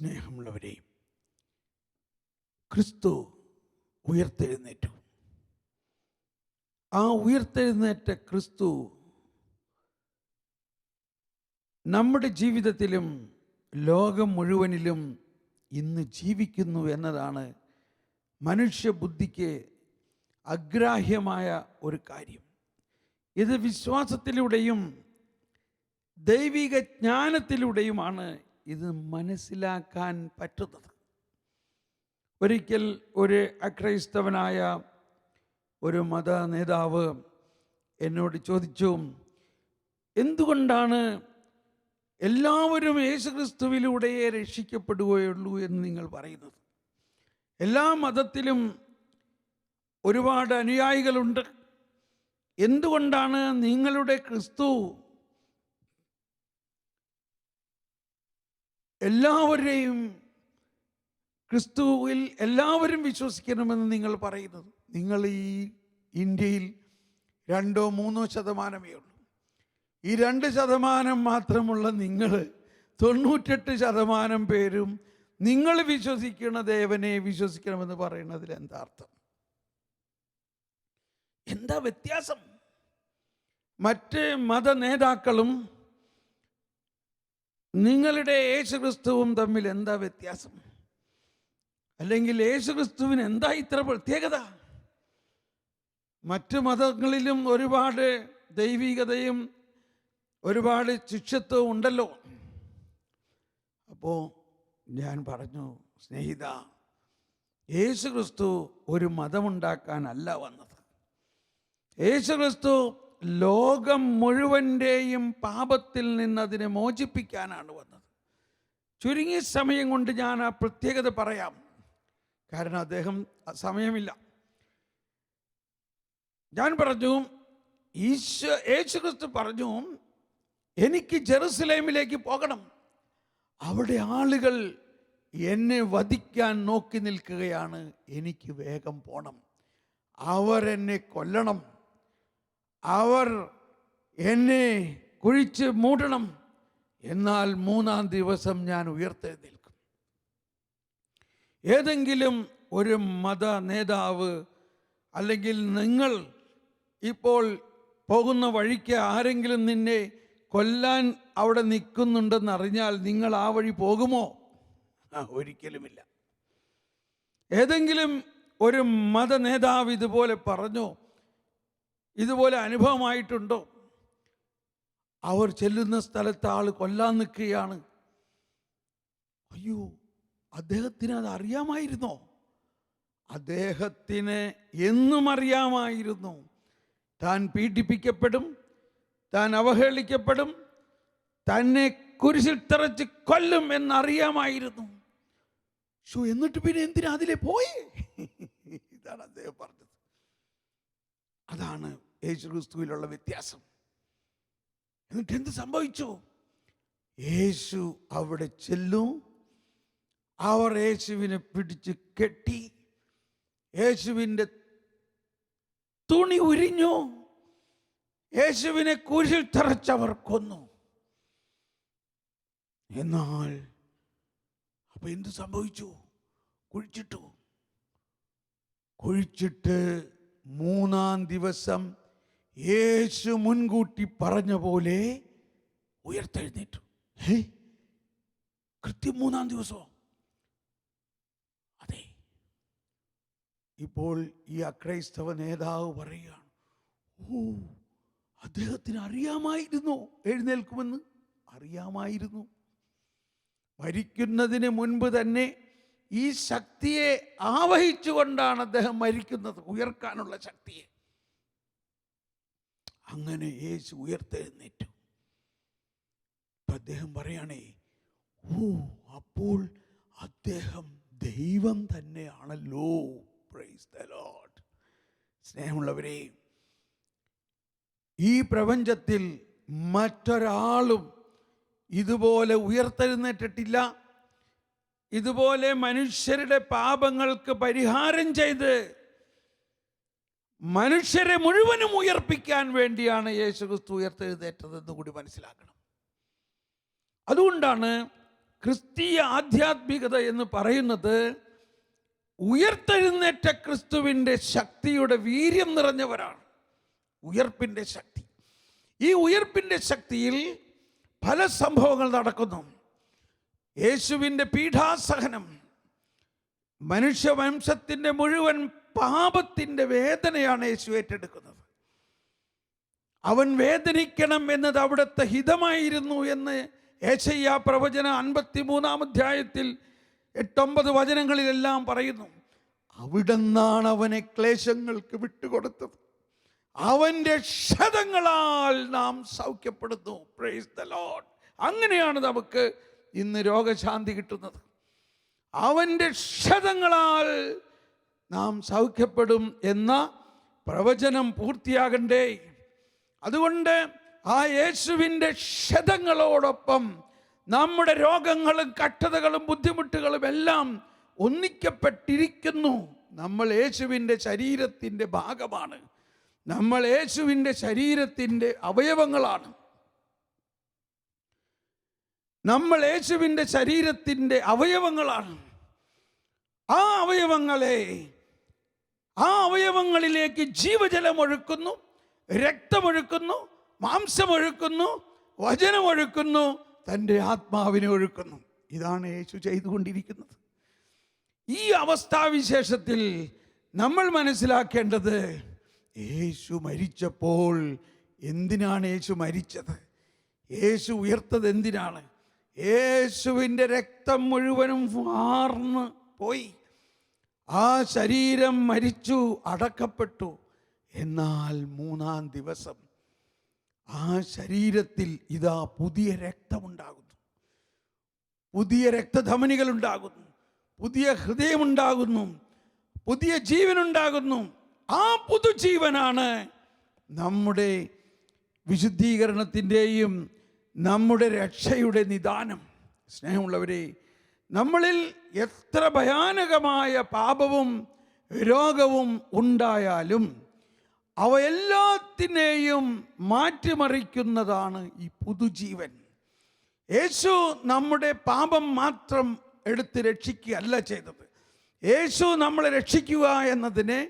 സ്നേഹമുള്ളവരെ, ക്രിസ്തു ഉയർത്തെഴുന്നേറ്റു. ആ ഉയർത്തെഴുന്നേറ്റ ക്രിസ്തു നമ്മുടെ ജീവിതത്തിലും ലോകം മുഴുവനിലും ഇന്ന് ജീവിക്കുന്നു എന്നതാണ് മനുഷ്യബുദ്ധിക്ക് അഗ്രാഹ്യമായ ഒരു കാര്യം. ഇത് വിശ്വാസത്തിലൂടെയും ദൈവിക ജ്ഞാനത്തിലൂടെയുമാണ് ഇത് മനസ്സിലാക്കാൻ പറ്റുന്നത്. ഒരിക്കൽ ഒരു അക്രൈസ്തവനായ ഒരു മത നേതാവ് എന്നോട് ചോദിച്ചു, എന്തുകൊണ്ടാണ് എല്ലാവരും യേശുക്രിസ്തുവിലൂടെയേ രക്ഷിക്കപ്പെടുകയുള്ളൂ എന്ന് നിങ്ങൾ പറയുന്നത്? എല്ലാ മതത്തിലും ഒരുപാട് അനുയായികളുണ്ട്. എന്തുകൊണ്ടാണ് നിങ്ങളുടെ ക്രിസ്തു എല്ലാവരെയും ക്രിസ്തുവിൽ എല്ലാവരും വിശ്വസിക്കണമെന്ന് നിങ്ങൾ പറയുന്നത്? നിങ്ങൾ ഈ ഇന്ത്യയിൽ 2-3% ഉള്ളൂ. ഈ 2% മാത്രമുള്ള നിങ്ങൾ 98% പേരും നിങ്ങൾ വിശ്വസിക്കുന്ന ദേവനെ വിശ്വസിക്കണമെന്ന് പറയുന്നതിൽ എന്താ അർത്ഥം? എന്താ വ്യത്യാസം? മറ്റ് മത നേതാക്കളും നിങ്ങളുടെ യേശുക്രിസ്തുവും തമ്മിൽ എന്താ വ്യത്യാസം? അല്ലെങ്കിൽ യേശുക്രിസ്തുവിന് എന്താ ഇത്ര പ്രത്യേകത? മറ്റ് മതങ്ങളിലും ഒരുപാട് ദൈവികതയും ഒരുപാട് ശിഷ്യത്വവും ഉണ്ടല്ലോ. അപ്പോൾ ഞാൻ പറഞ്ഞു, സ്നേഹിത, യേശുക്രിസ്തു ഒരു മതമുണ്ടാക്കാനല്ല വന്നത്. യേശുക്രിസ്തു ലോകം മുഴുവൻ്റെയും പാപത്തിൽ നിന്ന് അതിനെ മോചിപ്പിക്കാനാണ് വന്നത്. ചുരുങ്ങിയ സമയം കൊണ്ട് ഞാൻ ആ പ്രത്യേകത പറയാം, കാരണം അദ്ദേഹം സമയമില്ല. ഞാൻ പറഞ്ഞു, യേശുക്രിസ്തു പറഞ്ഞു, എനിക്ക് ജെറുസലേമിലേക്ക് പോകണം, അവിടെ ആളുകൾ എന്നെ വധിക്കാൻ നോക്കി നിൽക്കുകയാണ്, എനിക്ക് വേഗം പോകണം, അവർ എന്നെ കൊല്ലണം, അവർ എന്നെ കുഴിച്ച് മൂടണം, എന്നാൽ 3-ാം ദിവസം ഞാൻ ഉയർത്തെഴുന്നേൽക്കും. ഏതെങ്കിലും ഒരു മത നേതാവ് അല്ലെങ്കിൽ നിങ്ങൾ ഇപ്പോൾ പോകുന്ന വഴിക്ക് ആരെങ്കിലും നിന്നെ കൊല്ലാൻ അവിടെ നിൽക്കുന്നുണ്ടെന്നറിഞ്ഞാൽ നിങ്ങൾ ആ വഴി പോകുമോ? ഒരിക്കലുമില്ല. ഏതെങ്കിലും ഒരു മത നേതാവ് ഇതുപോലെ പറഞ്ഞോ? ഇതുപോലെ അനുഭവമായിട്ടുണ്ടോ? അവർ ചെല്ലുന്ന സ്ഥലത്ത് ആൾ കൊല്ലാൻ നിൽക്കുകയാണ്. അയ്യോ, അദ്ദേഹത്തിന് അത് അറിയാമായിരുന്നോ? അദ്ദേഹത്തിന് എന്നും അറിയാമായിരുന്നു താൻ പീഡിപ്പിക്കപ്പെടും, താൻ അവഹേളിക്കപ്പെടും, തന്നെ കുരിശിൽ തറച്ച് കൊല്ലും എന്നറിയാമായിരുന്നു. എന്നിട്ട് പിന്നെ എന്തിനാ അതിലെ പോയി? ഇതാണ് അദ്ദേഹം പറഞ്ഞത്. അതാണ് യേശുക്രിസ്തുവിലുള്ള വ്യത്യാസം. എന്നിട്ട് എന്ത് സംഭവിച്ചു? യേശു അവിടെ ചെല്ലും, അവർ യേശുവിനെ പിടിച്ച് കെട്ടി, യേശുവിൻ്റെ തുണി ഉരിഞ്ഞു, യേശുവിനെ കുരിശിൽ തറച്ചവർ കൊന്നു. എന്നാൽ അപ്പൊ എന്ത് സംഭവിച്ചു? കുഴിച്ചിട്ട് 3-ാം ദിവസം യേശു മുൻകൂട്ടി പറഞ്ഞ പോലെ ഉയർത്തെഴുന്നേറ്റു. കൃത്യം 3-ാം ദിവസമോ? അതെ. ഇപ്പോൾ ഈ അക്രൈസ്തവ നേതാവ് പറയുകയാണ്, അദ്ദേഹത്തിന് അറിയാമായിരുന്നു എഴുന്നേൽക്കുമെന്ന്. അറിയാമായിരുന്നു. മരിക്കുന്നതിന് മുൻപ് തന്നെ ഈ ശക്തിയെ ആവഹിച്ചുകൊണ്ടാണ് അദ്ദേഹം മരിക്കുന്നത്, ഉയർക്കാനുള്ള ശക്തിയെ. അങ്ങനെ യേശു ഉയർത്തെഴുന്നേറ്റു. അദ്ദേഹം പറയണേ, അപ്പോൾ അദ്ദേഹം ദൈവം തന്നെയാണല്ലോ. Praise the Lord. സ്നേഹമുള്ളവരെ, ഈ പ്രപഞ്ചത്തിൽ മറ്റൊരാളും ഇതുപോലെ ഉയർത്തെഴുന്നേറ്റിട്ടില്ല. ഇതുപോലെ മനുഷ്യരുടെ പാപങ്ങൾക്ക് പരിഹാരം ചെയ്ത് മനുഷ്യരെ മുഴുവനും ഉയർപ്പിക്കാൻ വേണ്ടിയാണ് യേശുക്രിസ്തു ഉയർത്തെഴുന്നേറ്റതെന്ന് കൂടി മനസ്സിലാക്കണം. അതുകൊണ്ടാണ് ക്രിസ്തീയ ആധ്യാത്മികത എന്ന് പറയുന്നത് ഉയർത്തെഴുന്നേറ്റ ക്രിസ്തുവിൻ്റെ ശക്തിയുടെ വീര്യം നിറഞ്ഞവരാണ്. ഉയർപ്പിൻ്റെ ശക്തി. ഈ ഉയർപ്പിൻ്റെ ശക്തിയിൽ പല സംഭവങ്ങൾ നടക്കുന്നു. യേശുവിൻ്റെ പീഠാസഹനം മനുഷ്യവംശത്തിൻ്റെ മുഴുവൻ പാപത്തിൻ്റെ വേദനയാണ് യേശു ഏറ്റെടുക്കുന്നത്. അവൻ വേദനിക്കണം എന്നത് അവിടുത്തെ ഹിതമായിരുന്നു എന്ന് യെശയ്യാ പ്രവചനം 53-ാം അധ്യായത്തിൽ 8-9 വചനങ്ങളിലെല്ലാം പറയുന്നു. അവിടുന്നാണ് അവനെ ക്ലേശങ്ങൾക്ക് വിട്ടുകൊടുത്തത്. അവൻ്റെ ക്ഷതങ്ങളാൽ നാം സൗഖ്യപ്പെടുന്നു. Praise the Lord. അങ്ങനെയാണ് നമുക്ക് ഇന്ന് രോഗശാന്തി കിട്ടുന്നത്. അവൻ്റെ ക്ഷതങ്ങളാൽ നാം സൗഖ്യപ്പെടും എന്ന പ്രവചനം പൂർത്തിയാകണ്ടേ. അതുകൊണ്ട് ആ യേശുവിൻ്റെ ക്ഷതങ്ങളോടൊപ്പം നമ്മുടെ രോഗങ്ങളും കഷ്ടതകളും ബുദ്ധിമുട്ടുകളും എല്ലാം ഒന്നിക്കപ്പെട്ടിരിക്കുന്നു. നമ്മൾ യേശുവിൻ്റെ ശരീരത്തിൻ്റെ ഭാഗമാണ്. നമ്മൾ യേശുവിൻ്റെ ശരീരത്തിൻ്റെ അവയവങ്ങളാണ്. നമ്മൾ യേശുവിൻ്റെ ശരീരത്തിൻ്റെ അവയവങ്ങളാണ്. ആ അവയവങ്ങളിലേക്ക് ജീവജലം ഒഴുക്കുന്നു, രക്തമൊഴുക്കുന്നു, മാംസമൊഴുക്കുന്നു, വചനമൊഴുക്കുന്നു, തൻ്റെ ആത്മാവിനെ ഒഴുക്കുന്നു. ഇതാണ് യേശു ചെയ്തുകൊണ്ടിരിക്കുന്നത്. ഈ അവസ്ഥാവിശേഷത്തിൽ നമ്മൾ മനസ്സിലാക്കേണ്ടത്, യേശു മരിച്ചപ്പോൾ എന്തിനാണ് യേശു മരിച്ചത്? യേശു ഉയർത്തത് എന്തിനാണ്? യേശുവിൻ്റെ രക്തം മുഴുവനും വാർന്ന് പോയി. ആ ശരീരം മരിച്ചു, അടക്കപ്പെട്ടു. എന്നാൽ 3-ാം ദിവസം ആ ശരീരത്തിൽ ഇതാ പുതിയ രക്തമുണ്ടാകുന്നു, പുതിയ രക്തധമനികൾ ഉണ്ടാകുന്നു, പുതിയ ഹൃദയമുണ്ടാകുന്നു, പുതിയ ജീവനുണ്ടാകുന്നു. ആ പുതുജീവനാണ് നമ്മുടെ വിശുദ്ധീകരണത്തിൻ്റെയും നമ്മുടെ രക്ഷയുടെ നിദാനം. സ്നേഹമുള്ളവരെ, നമ്മളിൽ എത്ര ഭയാനകമായ പാപവും രോഗവും ഉണ്ടായാലും അവയെല്ലാത്തിനെയും മാറ്റിമറിക്കുന്നതാണ് ഈ പുതുജീവൻ. യേശു നമ്മുടെ പാപം മാത്രം എടുത്ത് രക്ഷിക്കുകയല്ല ചെയ്തത്. യേശു നമ്മളെ രക്ഷിക്കുക എന്നതിനെ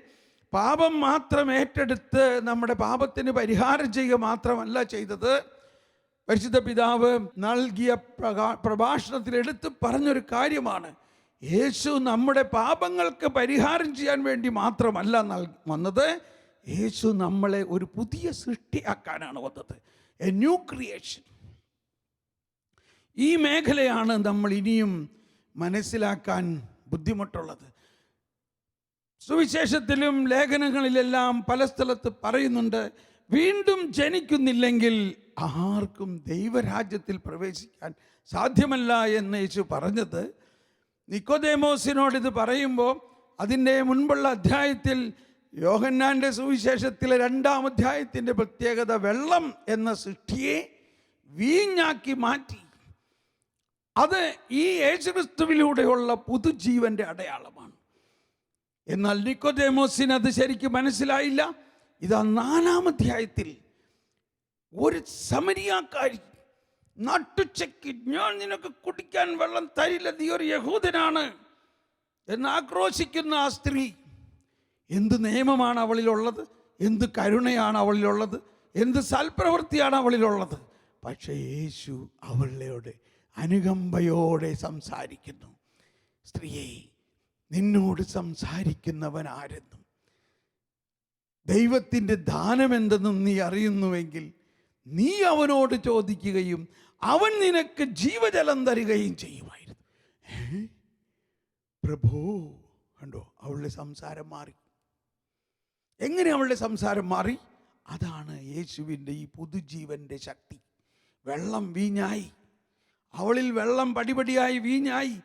പാപം മാത്രം ഏറ്റെടുത്ത് നമ്മുടെ പാപത്തിന് പരിഹാരം ചെയ്യുക മാത്രമല്ല ചെയ്തത്. പരിശുദ്ധ പിതാവ് നൽകിയ പ്രഭാഷണത്തിൽ എടുത്ത് പറഞ്ഞൊരു കാര്യമാണ്, യേശു നമ്മുടെ പാപങ്ങൾക്ക് പരിഹാരം ചെയ്യാൻ വേണ്ടി മാത്രമല്ല വന്നത്, യേശു നമ്മളെ ഒരു പുതിയ സൃഷ്ടിയാക്കാനാണ് വന്നത്. A new creation. ഈ മേഖലയാണ് നമ്മൾ ഇനിയും മനസ്സിലാക്കാൻ ബുദ്ധിമുട്ടുള്ളത്. സുവിശേഷത്തിലും ലേഖനങ്ങളിലെല്ലാം പല സ്ഥലത്ത് പറയുന്നുണ്ട്, വീണ്ടും ജനിക്കുന്നില്ലെങ്കിൽ ആർക്കും ദൈവരാജ്യത്തിൽ പ്രവേശിക്കാൻ സാധ്യമല്ല എന്ന് യേശു പറഞ്ഞത്. നിക്കോദേമോസിനോട് ഇത് പറയുമ്പോൾ അതിൻ്റെ മുൻപുള്ള അധ്യായത്തിൽ യോഹന്നാൻ്റെ സുവിശേഷത്തിലെ 2-ാം അധ്യായത്തിൻ്റെ പ്രത്യേകത, വെള്ളം എന്ന സൃഷ്ടിയെ വീഞ്ഞാക്കി മാറ്റി. അത് ഈ യേശുക്രിസ്തുവിലൂടെയുള്ള പുതുജീവന്റെ അടയാളമാണ്. എന്നാൽ നിക്കോദേമോസിന് അത് ശരിക്കും മനസ്സിലായില്ല. ഇതാ 4-ാം അധ്യായത്തിൽ ഒരു സമരിയാക്കാരി നട്ടുച്ചയ്ക്ക്, ഞാൻ നിനക്ക് കുടിക്കാൻ വെള്ളം തരില്ല, നീ ഒരു യഹൂദനാണ് എന്ന് ആക്രോശിക്കുന്ന ആ സ്ത്രീ, എന്ത് നിയമമാണ് അവളിലുള്ളത്, എന്ത് കരുണയാണ് അവളിലുള്ളത്, എന്ത് സൽപ്രവൃത്തിയാണ് അവളിലുള്ളത്. പക്ഷേ യേശു അവളോട് അനുകമ്പയോടെ സംസാരിക്കുന്നു. സ്ത്രീയെ, നിന്നോട് സംസാരിക്കുന്നവൻ ആരെന്നും ദൈവത്തിൻ്റെ ദാനമെന്തെന്നും നീ അറിയുന്നുവെങ്കിൽ നീ അവനോട് ചോദിക്കുകയും അവൻ നിനക്ക് ജീവജലം തരികയും ചെയ്യുമായിരുന്നു. പ്രഭു, കണ്ടോ അവളുടെ സംസാരം മാറി. എങ്ങനെ അവളുടെ സംസാരം മാറി? അതാണ് യേശുവിൻ്റെ ഈ പുതുജീവന്റെ ശക്തി. വെള്ളം വീഞ്ഞായി, അവളിൽ വെള്ളം പടിപടിയായി വീഞ്ഞായി.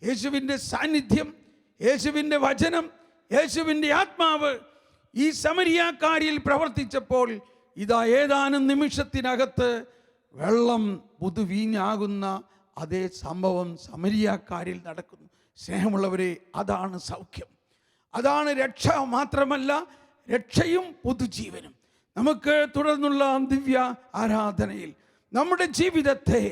യേശുവിൻ്റെ സാന്നിധ്യം, യേശുവിൻ്റെ വചനം, യേശുവിൻ്റെ ആത്മാവ് ഈ സമരിയാക്കാരിയിൽ പ്രവർത്തിച്ചപ്പോൾ ഇതാ ഏതാനും നിമിഷത്തിനകത്ത് വെള്ളം പുതുവീഞ്ഞാകുന്ന അതേ സംഭവം സമരിയാക്കാരിൽ നടക്കുന്നു. സ്നേഹമുള്ളവരെ, അതാണ് സൗഖ്യം, അതാണ് രക്ഷ. മാത്രമല്ല, രക്ഷയും പുതുജീവനും. നമുക്ക് തുടർന്നുള്ള ദിവ്യ ആരാധനയിൽ നമ്മുടെ ജീവിതത്തെ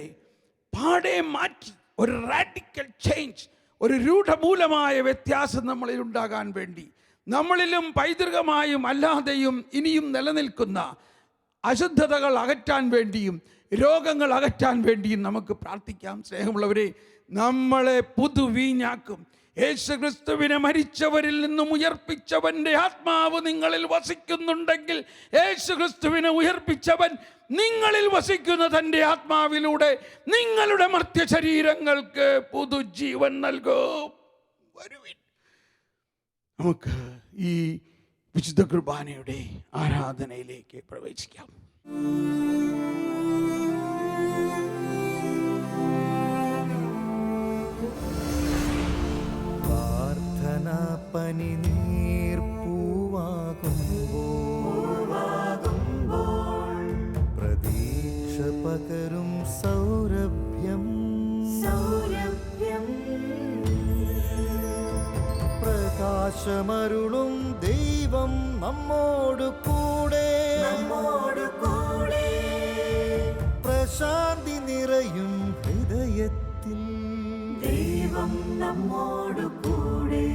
പാടെ മാറ്റി ഒരു റാഡിക്കൽ ചേഞ്ച്, ഒരു രൂഢമൂലമായ വ്യത്യാസം നമ്മളിൽ ഉണ്ടാകാൻ വേണ്ടി, നമ്മളിലും പൈതൃകമായും അല്ലാതെയും ഇനിയും നിലനിൽക്കുന്ന അശുദ്ധതകൾ അകറ്റാൻ വേണ്ടിയും രോഗങ്ങൾ അകറ്റാൻ വേണ്ടിയും നമുക്ക് പ്രാർത്ഥിക്കാം. സ്നേഹമുള്ളവരെ, നമ്മളെ പുതുവീഞ്ഞാക്കും. യേശുക്രിസ്തുവിനെ മരിച്ചവരിൽ നിന്നും ഉയർപ്പിച്ചവന്റെ ആത്മാവ് നിങ്ങളിൽ വസിക്കുന്നുണ്ടെങ്കിൽ, യേശുക്രിസ്തുവിനെ ഉയർപ്പിച്ചവൻ നിങ്ങളിൽ വസിക്കുന്ന തൻ്റെ ആത്മാവിലൂടെ നിങ്ങളുടെ മർത്യ ശരീരങ്ങൾക്ക് പുതുജീവൻ നൽകും. വരുവിൻ, നമുക്ക് ഈ വിശുദ്ധ കുർബാനയുടെ ആരാധനയിലേക്ക് പ്രവേശിക്കാം. പ്രാർത്ഥനാ പനിനീർപ്പൂവാകുമ്പോൾ പ്രതീക്ഷ പകരും സൗരഭ്യം പ്രകാശമരുളും ദൈവം നമ്മോടു കൂടെ പ്രശാന്തി നിറയും ഹൃദയത്തിൽ ദൈവം നമ്മോടു കൂടെ.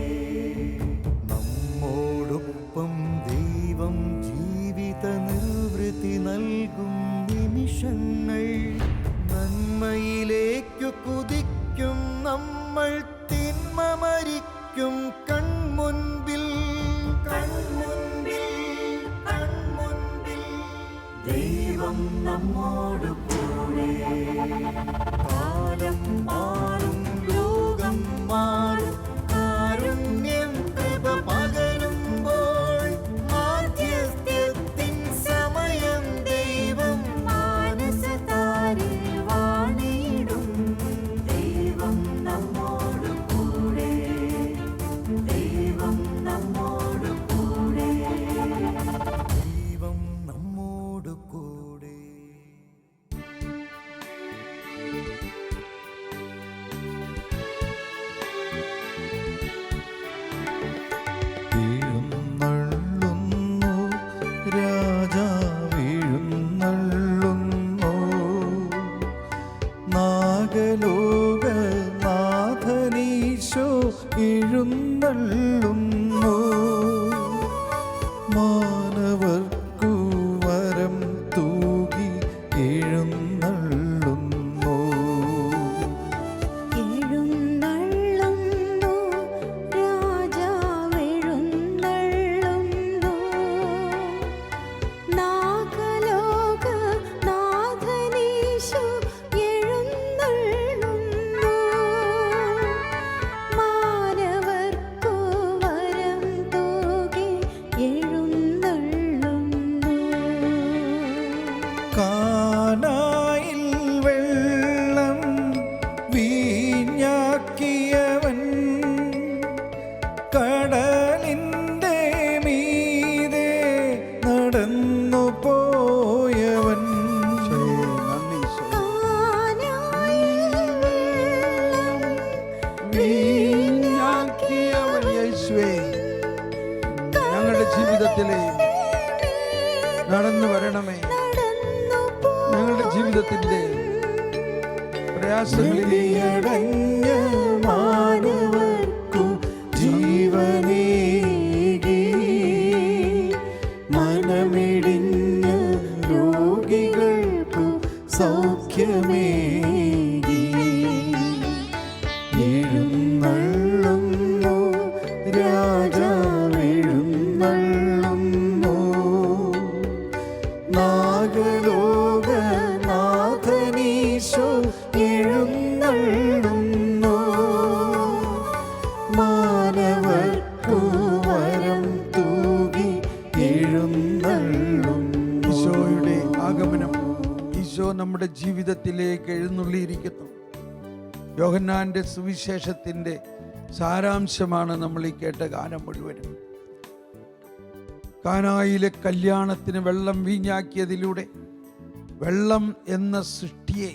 നമ്മോടൊപ്പം ദൈവം ജീവിത നിർവൃത്തി നൽകും നിമിഷങ്ങൾ. നന്മയിലേക്കു കുതിക്കും നമ്മൾ, തിന്മ മരിക്കും കൺമുൻപിൽ. ദൈവം നമ്മോടു കൂടെ. കാലം മാറും, ലോകം മാറും, കാരുണ്യം കൃപ പകരുമ്പോൾ മാധ്യസ്ഥ്യത്തിൻ സമയം ദൈവം മാനസതാരിൽ വാണിടും. ദൈവം നമ്മോടു കൂടെ, ദൈവം നമ്മോടു കൂടെ, ദൈവം നമ്മോടു കൂടെ. വീഴുന്നള്ളുന്നു രാജാവീഴുന്നള്ളുന്നു, നാഗലോകനാഥനീശോ എഴുന്നള്ളുന്നു. മാനവർക്കു വരം തൂകി എഴുന്നള്ളുന്നു. കാനായിൽ വെള്ളം വീഞ്ഞാക്കിയവൻ, കടലിൻ്റെ മീതെ നടന്നു പോയവൻ. വീഞ്ഞാക്കിയവൻ യേശുവേ, ഞങ്ങളുടെ ജീവിതത്തിലെ നടന്നു വരണമേ. ഞങ്ങളുടെ ജീവിതത്തിന്റെ പ്രയാസങ്ങളിലടഞ്ഞ മാനവർക്കു ജീവനേകി, മനമിടിഞ്ഞ രോഗികൾക്കു സൗഖ്യമേകി. എഴുന്നള്ളുന്നു രാജാവെഴുന്നള്ളുന്നു, നാഗലോകനാഥനീശോ എഴുന്നള്ളുന്നു. മാനവർക്കു വരം തൂകി എഴുന്നള്ളുന്നു. ഈശോയുടെ ആഗമനം, ഈശോ നമ്മുടെ ജീവിതത്തിലേക്ക് എഴുന്നള്ളിയിരിക്കുന്നു. യോഹന്നാന്റെ സുവിശേഷത്തിന്റെ സാരാംശമാണ് നമ്മൾ ഈ കേട്ട ഗാനം മുഴുവനും. കാനായിലെ കല്യാണത്തിന് വെള്ളം വീഞ്ഞാക്കിയതിലൂടെ വെള്ളം എന്ന സൃഷ്ടിയെ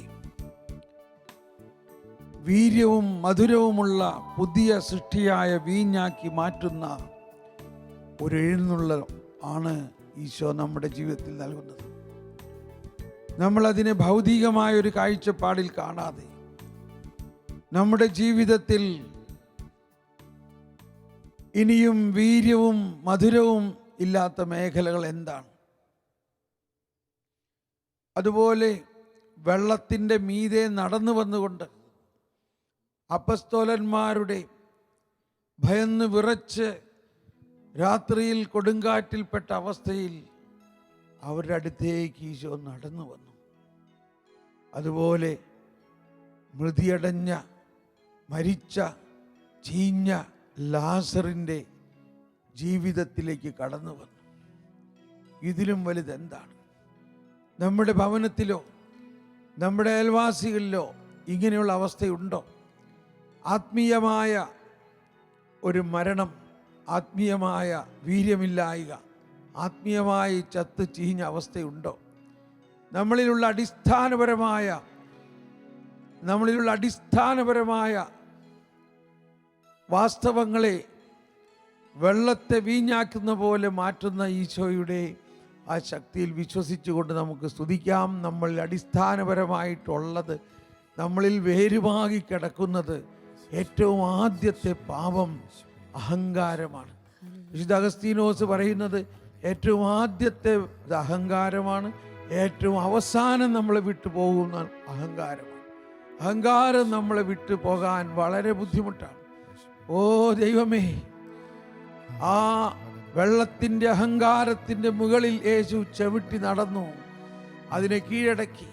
വീര്യവും മധുരവുമുള്ള പുതിയ സൃഷ്ടിയായ വീഞ്ഞാക്കി മാറ്റുന്ന ഒരു എഴുന്നള്ളൽ ആണ് ഈശോ നമ്മുടെ ജീവിതത്തിൽ നൽകുന്നത്. നമ്മളതിനെ ഭൗതികമായ ഒരു കാഴ്ചപ്പാടിൽ കാണാതെ നമ്മുടെ ജീവിതത്തിൽ ഇനിയും വീര്യവും മധുരവും ഇല്ലാത്ത മേഖലകൾ എന്താണ്? അതുപോലെ വെള്ളത്തിൻ്റെ മീതെ നടന്നു വന്നുകൊണ്ട് അപ്പസ്തോലന്മാരുടെ ഭയന്ന് വിറച്ച് രാത്രിയിൽ കൊടുങ്കാറ്റിൽപ്പെട്ട അവസ്ഥയിൽ അവരുടെ അടുത്തേക്ക് ഈശോ നടന്നു വന്നു. അതുപോലെ മൃതിയടഞ്ഞ, മരിച്ച, ചീഞ്ഞ ലാസറിൻ്റെ ജീവിതത്തിലേക്ക് കടന്നു വന്നു. ഇതിലും വലുതെന്താണ്? നമ്മുടെ ഭവനത്തിലോ നമ്മുടെ അയൽവാസികളിലോ ഇങ്ങനെയുള്ള അവസ്ഥയുണ്ടോ? ആത്മീയമായ ഒരു മരണം, ആത്മീയമായ വീര്യമില്ലായ്ക, ആത്മീയമായി ചത്ത് ചീഞ്ഞ അവസ്ഥയുണ്ടോ? നമ്മളിലുള്ള അടിസ്ഥാനപരമായ വാസ്തവങ്ങളെ വെള്ളത്തെ വീഞ്ഞാക്കുന്ന പോലെ മാറ്റുന്ന ഈശോയുടെ ആ ശക്തിയിൽ വിശ്വസിച്ചുകൊണ്ട് നമുക്ക് സ്തുതിക്കാം. നമ്മളിൽ അടിസ്ഥാനപരമായിട്ടുള്ളത്, നമ്മളിൽ വേരുവാകി കിടക്കുന്നത് ഏറ്റവും ആദ്യത്തെ പാപം അഹങ്കാരമാണ്. വിശുദ്ധ അഗസ്തീനോസ് പറയുന്നത് ഏറ്റവും ആദ്യത്തെ അഹങ്കാരമാണ്, ഏറ്റവും അവസാനം നമ്മളെ വിട്ടു പോകുന്ന അഹങ്കാരമാണ്. അഹങ്കാരം നമ്മളെ വിട്ടു പോകാൻ വളരെ ബുദ്ധിമുട്ടാണ്. ഓ ദൈവമേ, ആ വെള്ളത്തിൻ്റെ അഹങ്കാരത്തിൻ്റെ മുകളിൽ യേശു ചവിട്ടി നടന്നു, അതിനെ കീഴടക്കി.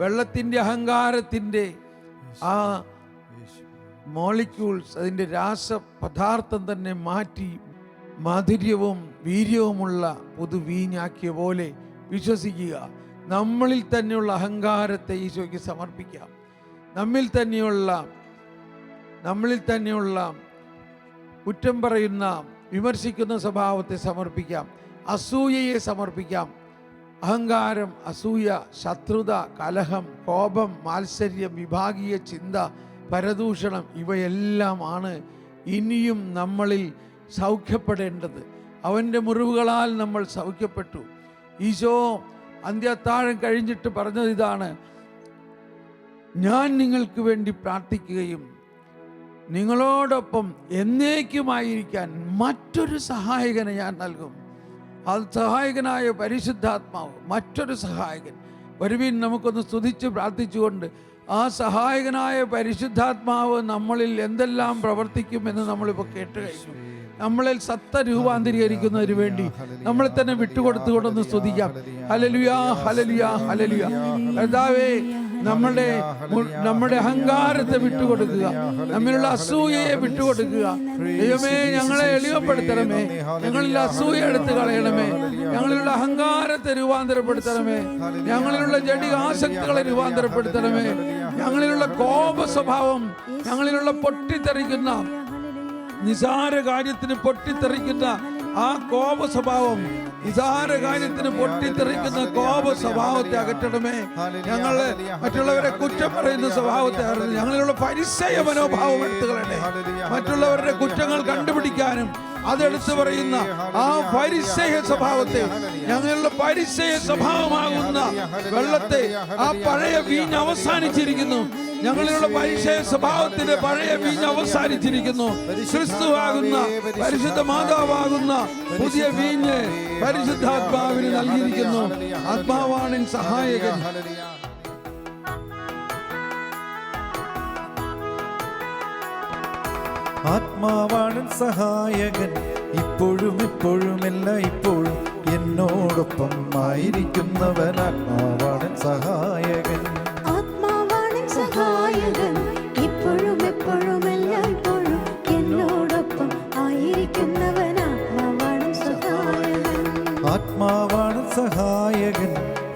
വെള്ളത്തിൻ്റെ അഹങ്കാരത്തിൻ്റെ ആ മോളിക്യൂൾസ്, അതിൻ്റെ രാസപദാർത്ഥം തന്നെ മാറ്റി മാധുര്യവും വീര്യവുമുള്ള പുതുവീഞ്ഞാക്കിയ പോലെ വിശ്വസിക്കുക. നമ്മളിൽ തന്നെയുള്ള അഹങ്കാരത്തെ ഈശോയ്ക്ക് സമർപ്പിക്കാം. നമ്മളിൽ തന്നെയുള്ള കുറ്റം പറയുന്ന, വിമർശിക്കുന്ന സ്വഭാവത്തെ സമർപ്പിക്കാം. അസൂയയെ സമർപ്പിക്കാം. അഹങ്കാരം, അസൂയ, ശത്രുത, കലഹം, കോപം, മാത്സര്യം, വിഭാഗീയ ചിന്ത, പരദൂഷണം ഇവയെല്ലാമാണ് ഇനിയും നമ്മളിൽ സൗഖ്യപ്പെടേണ്ടത്. അവൻ്റെ മുറിവുകളാൽ നമ്മൾ സൗഖ്യപ്പെട്ടു. ഈശോ അന്ത്യത്താഴം കഴിഞ്ഞിട്ട് പറഞ്ഞത് ഇതാണ്: ഞാൻ നിങ്ങൾക്ക് വേണ്ടി പ്രാർത്ഥിക്കുകയും നിങ്ങളോടൊപ്പം എന്നേക്കുമായിരിക്കാൻ മറ്റൊരു സഹായകനെ ഞാൻ നൽകും. അത് സഹായകനായ പരിശുദ്ധാത്മാവ്, മറ്റൊരു സഹായകൻ. വരുവിൻ, നമുക്കൊന്ന് സ്തുതിച്ച് പ്രാർത്ഥിച്ചുകൊണ്ട് ആ സഹായകനായ പരിശുദ്ധാത്മാവ് നമ്മളിൽ എന്തെല്ലാം പ്രവർത്തിക്കുമെന്ന് നമ്മളിപ്പോൾ കേട്ട് കഴിഞ്ഞു. നമ്മളിൽ സത്ത രൂപാന്തരീകരിക്കുന്നതിന് വേണ്ടി നമ്മളെ തന്നെ വിട്ടുകൊടുത്തുകൊണ്ടൊന്ന് സ്തുതിക്കാം. Hallelujah, hallelujah, hallelujah. കർത്താവേ, നമ്മുടെ അഹങ്കാരത്തെ വിട്ടുകൊടുക്കുക, നമ്മിലുള്ള അസൂയയെ വിട്ടുകൊടുക്കുക. ദൈവമേ, ഞങ്ങളെ എളിമപ്പെടുത്തണമേ, ഞങ്ങളിൽ അസൂയ എടുത്ത് കളയണമേ, ഞങ്ങളിലുള്ള അഹങ്കാരത്തെ രൂപാന്തരപ്പെടുത്തണമേ, ഞങ്ങളിലുള്ള ജഡിക ആസക്തികളെ രൂപാന്തരപ്പെടുത്തണമേ, ഞങ്ങളിലുള്ള കോപ സ്വഭാവം, ഞങ്ങളിലുള്ള പൊട്ടിത്തെറിക്കുന്ന നിസാര കാര്യത്തിന് പൊട്ടിത്തെറിക്കുന്ന ആ കോപ സ്വഭാവം, നിസാര കാര്യത്തിന് പൊട്ടിത്തെറിക്കുന്ന കോപ സ്വഭാവത്തെ അകറ്റണമേ. ഞങ്ങള് മറ്റുള്ളവരെ കുറ്റം പറയുന്ന സ്വഭാവത്തെ അകറ്റണം. ഞങ്ങളിലുള്ള പരിസയ മനോഭാവം എടുത്തു കളയണേ. മറ്റുള്ളവരുടെ കുറ്റങ്ങൾ കണ്ടുപിടിക്കാനും അതെടുത്തു പറയുന്ന ആ പരിസയ സ്വഭാവത്തെ, ഞങ്ങളുടെ പരിസയ സ്വഭാവമാകുന്ന വെള്ളത്തെ, ആ പഴയ വീഞ്ഞ് അവസാനിച്ചിരിക്കുന്നു. ഞങ്ങളിലുള്ള പരിസയ സ്വഭാവത്തിന്റെ പഴയ വീഞ്ഞ് അവസാനിച്ചിരിക്കുന്നു. ക്രിസ്തുവാകുന്ന, പരിശുദ്ധ മാതാവാകുന്ന പുതിയ വീഞ്ഞ് പരിശുദ്ധാത്മാവിന് നൽകിയിരിക്കുന്നു. ആത്മാവാണ് സഹായകൻ. ആത്മാവാണ് സഹായകൻ, ഇപ്പോഴും ഇപ്പോഴും എല്ലായ്പ്പോഴും എന്നോടൊപ്പം ആയിരിക്കുന്നവൻ. ആത്മാവാണ് സഹായകൻ, ആത്മാവാണ് സഹായകൻ, ഇപ്പോഴും എപ്പോഴും എല്ലായ്പ്പോഴും എന്നോടൊപ്പം ആയിരിക്കുന്നവൻ. ആത്മാവാണ് സഹായകൻ, ആത്മാവാണ് സഹായകൻ,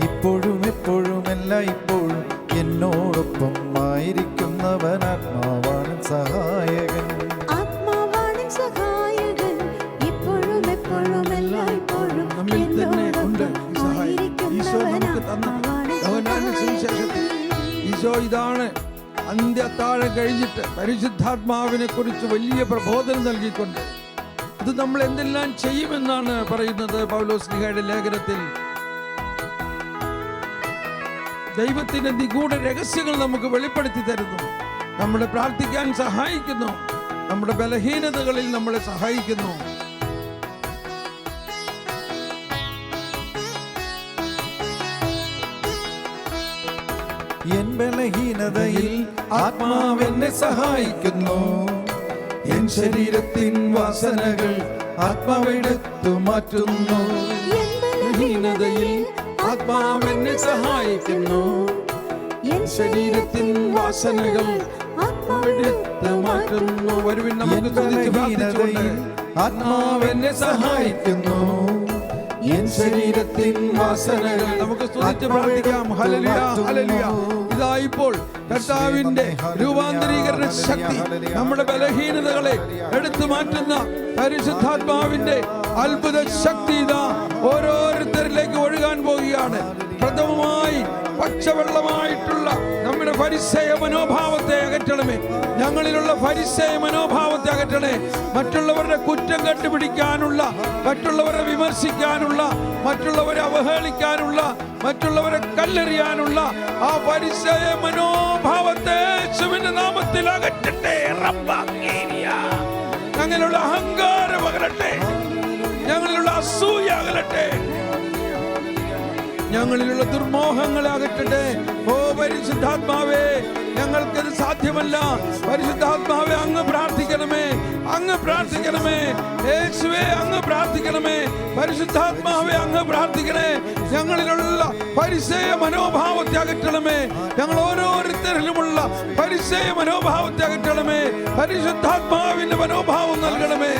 ഇപ്പോഴും എപ്പോഴും എല്ലായ്പ്പോഴും എന്നോടൊപ്പം ആയിരിക്കുന്നവൻ. ആത്മാവാണ് സഹായകൻ, ആത്മാവാണ് സഹായകൻ, ഇപ്പോഴും എപ്പോഴും എല്ലായ്പ്പോഴും നമ്മിൽ തന്നെ ഉണ്ട് ഈ എന്നോടൊപ്പം സഹായം. ഈശോ നമുക്ക് തന്ന യോഹന്നാന്റെ സുവിശേഷത്തിൽ ഈശോ ഇതാണ് അന്ത്യത്താഴം കഴിഞ്ഞിട്ട് പരിശുദ്ധാത്മാവിനെ കുറിച്ച് വലിയ പ്രബോധനം നൽകിക്കൊണ്ട് അത് നമ്മൾ എന്തെല്ലാം ചെയ്യുമെന്നാണ് പറയുന്നത് പൗലോസ്ലീഹയുടെ ലേഖനത്തിൽ. ദൈവത്തിന്റെ നിഗൂഢ രഹസ്യങ്ങൾ നമുക്ക് വെളിപ്പെടുത്തി തരുന്നു. നമ്മളെ പ്രാർത്ഥിക്കാൻ സഹായിക്കുന്നു, നമ്മുടെ ബലഹീനതകളിൽ നമ്മളെ സഹായിക്കുന്നു. എൻ ബലഹീനതയിൽ ആത്മാവെന്നെ സഹായിക്കുന്നു. എൻ ശരീരത്തിൻ വാസനകൾ ആത്മാവെടുത്തു മാറ്റുന്നു. എൻ ബലഹീനതയിൽ ആത്മാവെന്നെ സഹായിക്കുന്നു. എൻ ശരീരത്തിൻ വാസനകൾ ആത്മാവെടുത്ത് മാറ്റുന്നു. വരുവിൻ നമുക്ക് എൻ സ്തുതിച്ച് ബലഹീനതയിൽ പ്രാർത്ഥിച്ചുകൊണ്ട് ആത്മാവെന്നെ സഹായിക്കുന്നു. എൻ ശരീരത്തിൻ വാസനകൾ നമുക്ക് സ്തുതിച്ച് പ്രാർത്ഥിക്കാം. Hallelujah, hallelujah. ഇതാ ഇപ്പോൾ കർത്താവിന്റെ രൂപാന്തരീകരണ ശക്തി നമ്മുടെ ബലഹീനതകളെ എടുത്തു മാറ്റുന്ന പരിശുദ്ധാത്മാവിന്റെ അത്ഭുത ശക്തി ഇതാ ഓരോരുത്തരിലേക്ക് ഒഴുകാൻ പോവുകയാണ്. പ്രഥമമായി പച്ചവെള്ളമായിട്ടുള്ള നമ്മുടെ ഫരിസേയ മനോഭാവത്തെ അകറ്റണമേ. ഞങ്ങളിലുള്ള ഫരിസേയ മനോഭാവത്തെ അകറ്റണേ. മറ്റുള്ളവരുടെ കുറ്റം കണ്ടുപിടിക്കാനുള്ള, മറ്റുള്ളവരെ വിമർശിക്കാനുള്ള, മറ്റുള്ളവരെ അവഹേളിക്കാനുള്ള, മറ്റുള്ളവരെ കല്ലെറിയാനുള്ള ആ ഫരിസേയ മനോഭാവത്തെ യേശുവിന്റെ നാമത്തിൽ അകറ്റട്ടെ. ഞങ്ങളിലുള്ള അഹങ്കാരം അകലട്ടെ, ഞങ്ങളിലുള്ള അസൂയ അകലട്ടെ, ഞങ്ങളിലുള്ള ദുർമോഹങ്ങളെ അകറ്റട്ടെ. ഓ പരിശുദ്ധാത്മാവേ, ഞങ്ങൾക്കത് സാധ്യമല്ല. പരിശുദ്ധാത്മാവേ, അങ്ങ് പ്രാർത്ഥിക്കണമേ, അങ്ങ് പ്രാർത്ഥിക്കണമേ. യേശുവേ, അങ്ങ് പ്രാർത്ഥിക്കണമേ. പരിശുദ്ധാത്മാവേ, അങ്ങ് പ്രാർത്ഥിക്കണേ. ഞങ്ങളിലുള്ള പരിസയ മനോഭാവത്തെ അകറ്റണമേ. ഞങ്ങൾ ഓരോരുത്തരിലുമുള്ള പരിസയ മനോഭാവത്തെ അകറ്റണമേ. പരിശുദ്ധാത്മാവിന്റെ മനോഭാവം നൽകണമേ.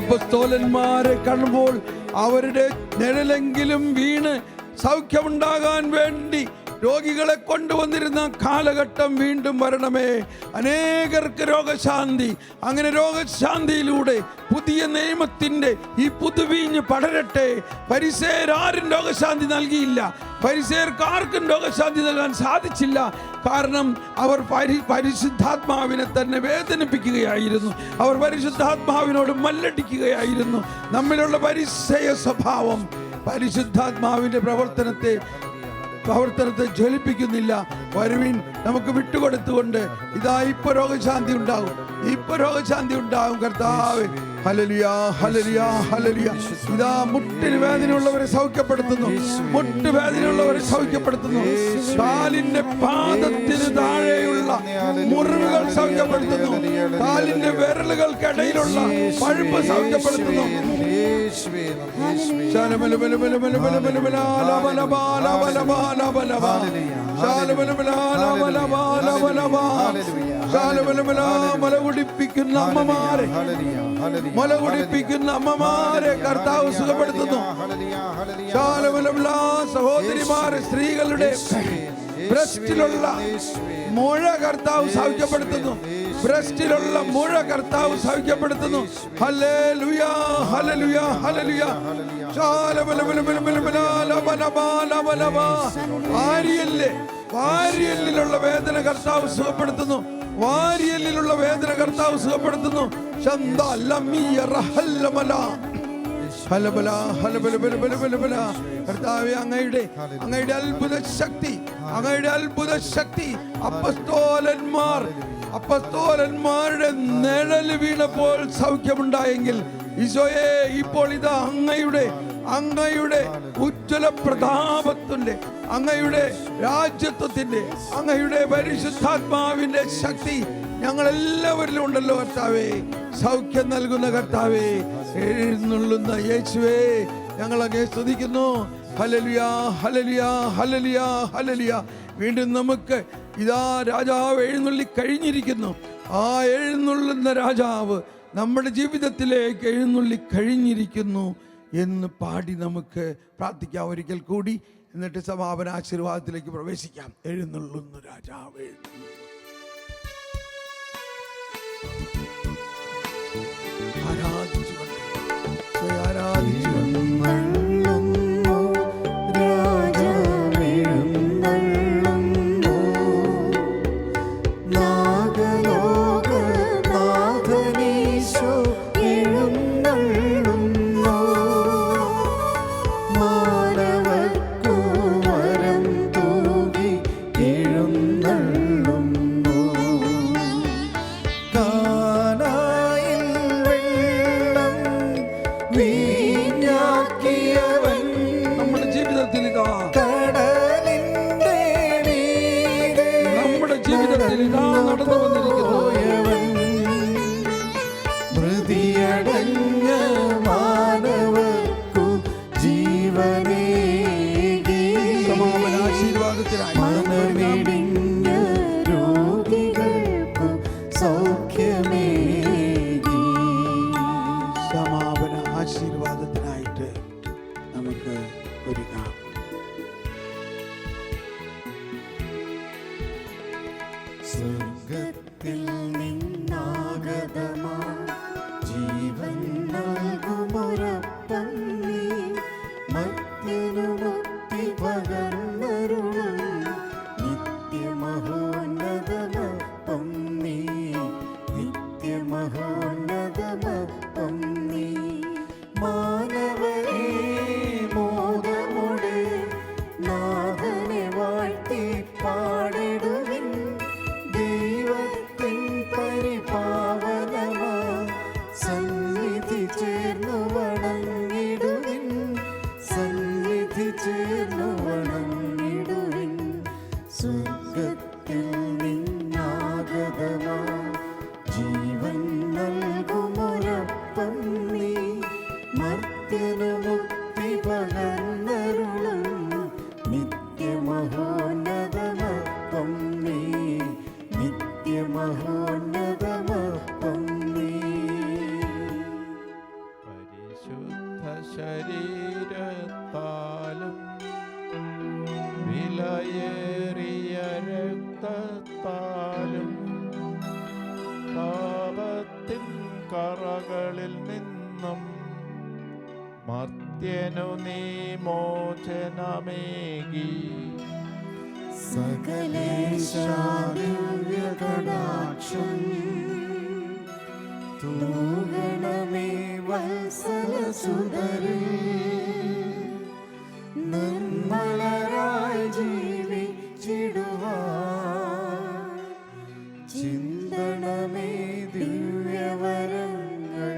അപ്പോസ്തലന്മാരെ കാണുമ്പോൾ അവരുടെ നിഴലെങ്കിലും വീണ് സൗഖ്യമുണ്ടാകാൻ വേണ്ടി രോഗികളെ കൊണ്ടുവന്നിരുന്ന കാലഘട്ടം വീണ്ടും വരണമേ. അനേകർക്ക് രോഗശാന്തി, അങ്ങനെ രോഗശാന്തിയിലൂടെ പുതിയ നിയമത്തിന്റെ ഈ പുതുവീഞ്ഞ് പടരട്ടെ. പരിസേരാരും രോഗശാന്തി നൽകിയില്ല, പരിസേർക്ക് ആർക്കും രോഗശാന്തി നൽകാൻ സാധിച്ചില്ല. കാരണം അവർ പരിശുദ്ധാത്മാവിനെ തന്നെ വേദനിപ്പിക്കുകയായിരുന്നു, അവർ പരിശുദ്ധാത്മാവിനോട് മല്ലടിക്കുകയായിരുന്നു. നമ്മിലുള്ള പരിസയ സ്വഭാവം പരിശുദ്ധാത്മാവിന്റെ പ്രവർത്തനത്തെ ജ്വലിപ്പിക്കുന്നില്ല. വരുവിൻ, നമുക്ക് വിട്ടുകൊടുത്തുകൊണ്ട് ഇതാ ഇപ്പൊ രോഗശാന്തി ഉണ്ടാകും, ഇപ്പൊ രോഗശാന്തി ഉണ്ടാകും. കർത്താവേ, ഹല്ലേലൂയ, ഹല്ലേലൂയ, ഹല്ലേലൂയ. ഇതാ മുട്ടിന് വേദനയുള്ളവരെ സൗഖ്യപ്പെടുത്തുന്നു, മുട്ടുവേദനയുള്ളവരെ സൗഖ്യപ്പെടുത്തുന്നു. കാലിന്റെ പാദത്തിന് താഴെയുള്ള മുറിവുകൾ സൗഖ്യപ്പെടുത്തുന്നു, കാലിന്റെ വിരലുകൾക്കിടയിലുള്ള പഴുപ്പ് സൗഖ്യപ്പെടുത്തുന്നു. മലകുടിപ്പിക്കുന്ന അമ്മമാരെ, മലകുടിപ്പിക്കുന്ന അമ്മമാരെ കർത്താവ് സുഖപ്പെടുത്തുന്നു. സഹോദരിമാരെ, സ്ത്രീകളുടെ ബ്രസ്റ്റിലുള്ള മുഴ കർത്താവ് സൗഖ്യപ്പെടുത്തുന്നു, ബ്രസ്റ്റിലുള്ള മുഴ കർത്താവ് സൗഖ്യപ്പെടുത്തുന്നു. Hallelujah, hallelujah, hallelujah. വാരിയല്ലിലുള്ള വേദന കർത്താവ് സുഖപ്പെടുത്തുന്നു, വാരിയല്ലിലുള്ള വേദന കർത്താവ് സുഖപ്പെടുത്തുന്നു. കർത്താവേ, അങ്ങയുടെ അത്ഭുത ശക്തി, അങ്ങയുടെ അത്ഭുത ശക്തി അപ്പസ്തോലന്മാരുടെ നിഴല് വീണപ്പോൾ സൗഖ്യമുണ്ടായെങ്കിൽ ഈശോയെ, ഇപ്പോൾ ഇതാ അങ്ങയുടെ ഉജ്ജ്വല പ്രതാപത്തിന്റെ, അങ്ങയുടെ രാജ്യത്വത്തിന്റെ, അങ്ങയുടെ പരിശുദ്ധാത്മാവിന്റെ ശക്തി ഞങ്ങളെല്ലാവരിലും ഉണ്ടല്ലോ കർത്താവേ. സൗഖ്യം നൽകുന്ന കർത്താവേ, എഴുന്നള്ളുന്ന യേശുവേ, ഞങ്ങളങ്ങേ സ്തുതിക്കുന്നു. Hallelujah, hallelujah, hallelujah, hallelujah. വീണ്ടും നമുക്ക് ഇതാ രാജാവ് എഴുന്നള്ളി കഴിഞ്ഞിരിക്കുന്നു. ആ എഴുന്നള്ളുന്ന രാജാവ് നമ്മുടെ ജീവിതത്തിലേക്ക് എഴുന്നള്ളി കഴിഞ്ഞിരിക്കുന്നു എന്ന് പാടി നമുക്ക് പ്രാർത്ഥിക്കാം ഒരിക്കൽ കൂടി. എന്നിട്ട് സമാപന ആശീർവാദത്തിലേക്ക് പ്രവേശിക്കാം. എഴുന്നള്ളുന്ന രാജാവ് മാനവർക്കു വരം തൂകി എഴുന്നള്ളുന്നു. നിത്യമഹോന്നതമപ്പം നീ. മാനവരേ മോദമോടെ നാഥനെ വാഴ്ത്തി പാടിടുവിൻ. ദൈവത്തിൻ പരിപാവനമാ സന്നിധി ചേർന്നു വണങ്ങിടുവിൻ. സന്നിധി ചേർന്നു വണങ്ങിടുവിൻ. സ്വർഗത്തിൽ നിന്നാഗതമാ ജീവൻ നൽകുമൊരപ്പം നീ. മർത്യനു മുക്തി പകർന്നരുളും നിത്യമഹോന്നതമപ്പം നീ. നിത്യമഹോന്നതമപ്പം നീ. പരിശുദ്ധ ശരീരത്താലും വിലയേറിയ രക്തത്താലും പാപത്തിൻ കറകളിൽ നിന്നും മർത്യനു നീ മോചനമേകി. സകലേശാദിവ്യകടാക്ഷം തൂഗണമേ വത്സലസുതരേ. നിർമ്മലരായി ജീവിച്ചിടുവാൻ ചിന്തണമേ ദിവ്യവരങ്ങൾ.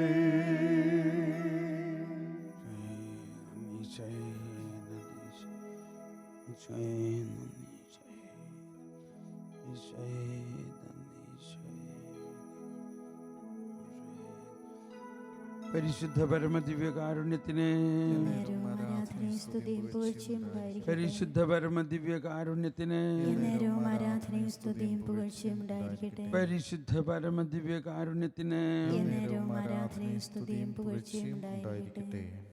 പരിശുദ്ധ പരമദിവ്യകാരുണ്യത്തിന് എന്നേരവും ആരാധനയും സ്തുതിയും പുകഴ്ചയും ഉണ്ടായിരിക്കട്ടെ. പരിശുദ്ധ പരമദിവ്യകാരുണ്യത്തിന് എന്നേരവും ആരാധനയും സ്തുതിയും പുകഴ്ചയും ഉണ്ടായിരിക്കട്ടെ. പരിശുദ്ധ പരമദിവ്യകാരുണ്യത്തിന് എന്നേരവും ആരാധനയും സ്തുതിയും പുകഴ്ചയും ഉണ്ടായിരിക്കട്ടെ.